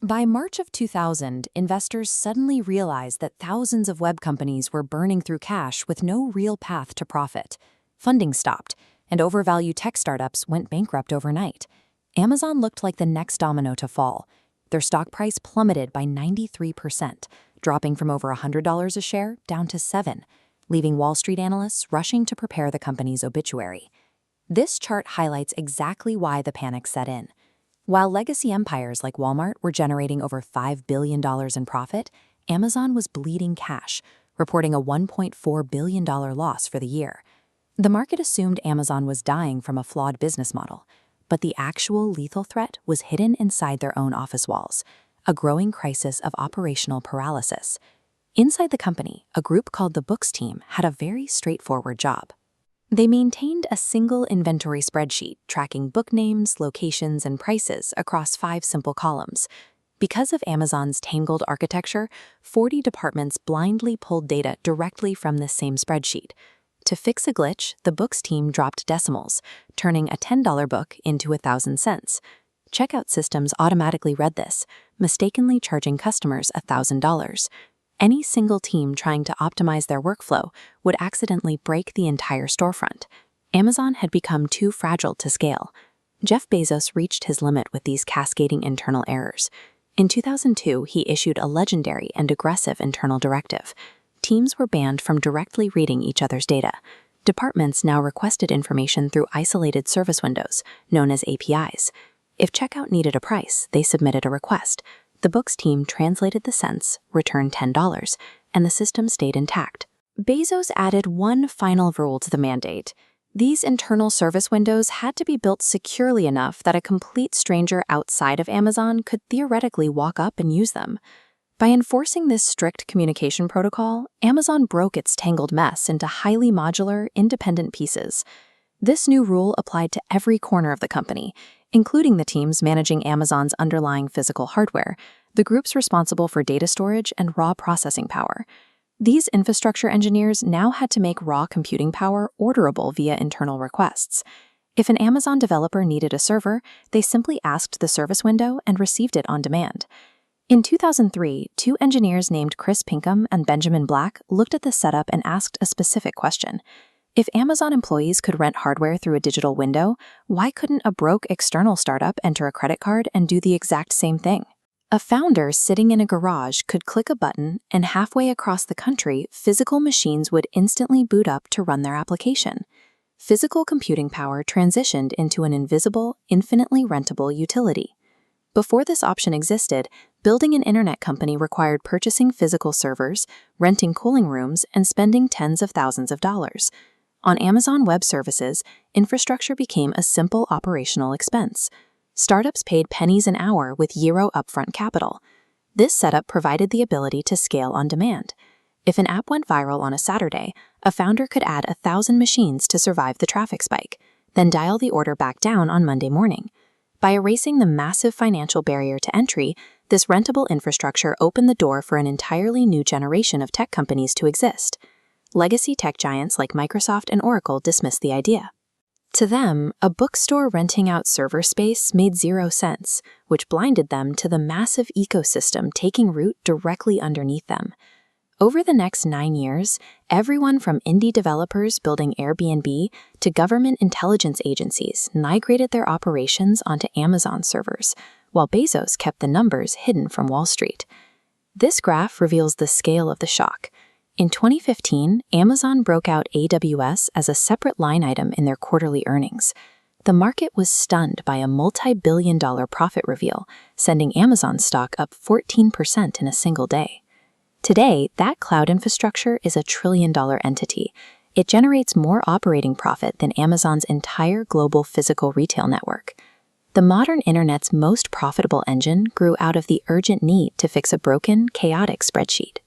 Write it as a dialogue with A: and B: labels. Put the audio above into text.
A: By March of 2000, investors suddenly realized that thousands of web companies were burning through cash with no real path to profit. Funding stopped, and overvalued tech startups went bankrupt overnight. Amazon looked like the next domino to fall. Their stock price plummeted by 93%, dropping from over $100 a share down to $7, leaving Wall Street analysts rushing to prepare the company's obituary. This chart highlights exactly why the panic set in. While legacy empires like Walmart were generating over $5 billion in profit, Amazon was bleeding cash, reporting a $1.4 billion loss for the year. The market assumed Amazon was dying from a flawed business model, but the actual lethal threat was hidden inside their own office walls, a growing crisis of operational paralysis. Inside the company, a group called the Books team had a very straightforward job. They maintained a single inventory spreadsheet tracking book names, locations, and prices across 5 simple columns. Because of Amazon's tangled architecture, 40 departments blindly pulled data directly from this same spreadsheet. To fix a glitch, the Books team dropped decimals, turning a $10 book into 1,000 cents. Checkout systems automatically read this, mistakenly charging customers $1,000. Any single team trying to optimize their workflow would accidentally break the entire storefront. Amazon had become too fragile to scale. Jeff Bezos reached his limit with these cascading internal errors. In 2002, he issued a legendary and aggressive internal directive. Teams were banned from directly reading each other's data. Departments now requested information through isolated service windows, known as APIs. If checkout needed a price, they submitted a request. The Books team translated the cents, returned $10, and the system stayed intact. Bezos added one final rule to the mandate. These internal service windows had to be built securely enough that a complete stranger outside of Amazon could theoretically walk up and use them. By enforcing this strict communication protocol, Amazon broke its tangled mess into highly modular, independent pieces. This new rule applied to every corner of the company, including the teams managing Amazon's underlying physical hardware, the groups responsible for data storage and raw processing power. These infrastructure engineers now had to make raw computing power orderable via internal requests. If an Amazon developer needed a server, they simply asked the service window and received it on demand. In 2003, 2 engineers named Chris Pinkham and Benjamin Black looked at the setup and asked a specific question. If Amazon employees could rent hardware through a digital window, why couldn't a broke external startup enter a credit card and do the exact same thing? A founder sitting in a garage could click a button, and halfway across the country, physical machines would instantly boot up to run their application. Physical computing power transitioned into an invisible, infinitely rentable utility. Before this option existed, building an internet company required purchasing physical servers, renting cooling rooms, and spending tens of thousands of dollars. On Amazon Web Services, infrastructure became a simple operational expense. Startups paid pennies an hour with zero upfront capital. This setup provided the ability to scale on demand. If an app went viral on a Saturday, a founder could add 1,000 machines to survive the traffic spike, then dial the order back down on Monday morning. By erasing the massive financial barrier to entry, this rentable infrastructure opened the door for an entirely new generation of tech companies to exist. Legacy tech giants like Microsoft and Oracle dismissed the idea. To them, a bookstore renting out server space made 0 sense, which blinded them to the massive ecosystem taking root directly underneath them. Over the next 9 years, everyone from indie developers building Airbnb to government intelligence agencies migrated their operations onto Amazon servers, while Bezos kept the numbers hidden from Wall Street. This graph reveals the scale of the shock. In 2015, Amazon broke out AWS as a separate line item in their quarterly earnings. The market was stunned by a multi-billion-dollar profit reveal, sending Amazon stock up 14% in a single day. Today, that cloud infrastructure is a trillion-dollar entity. It generates more operating profit than Amazon's entire global physical retail network. The modern internet's most profitable engine grew out of the urgent need to fix a broken, chaotic spreadsheet.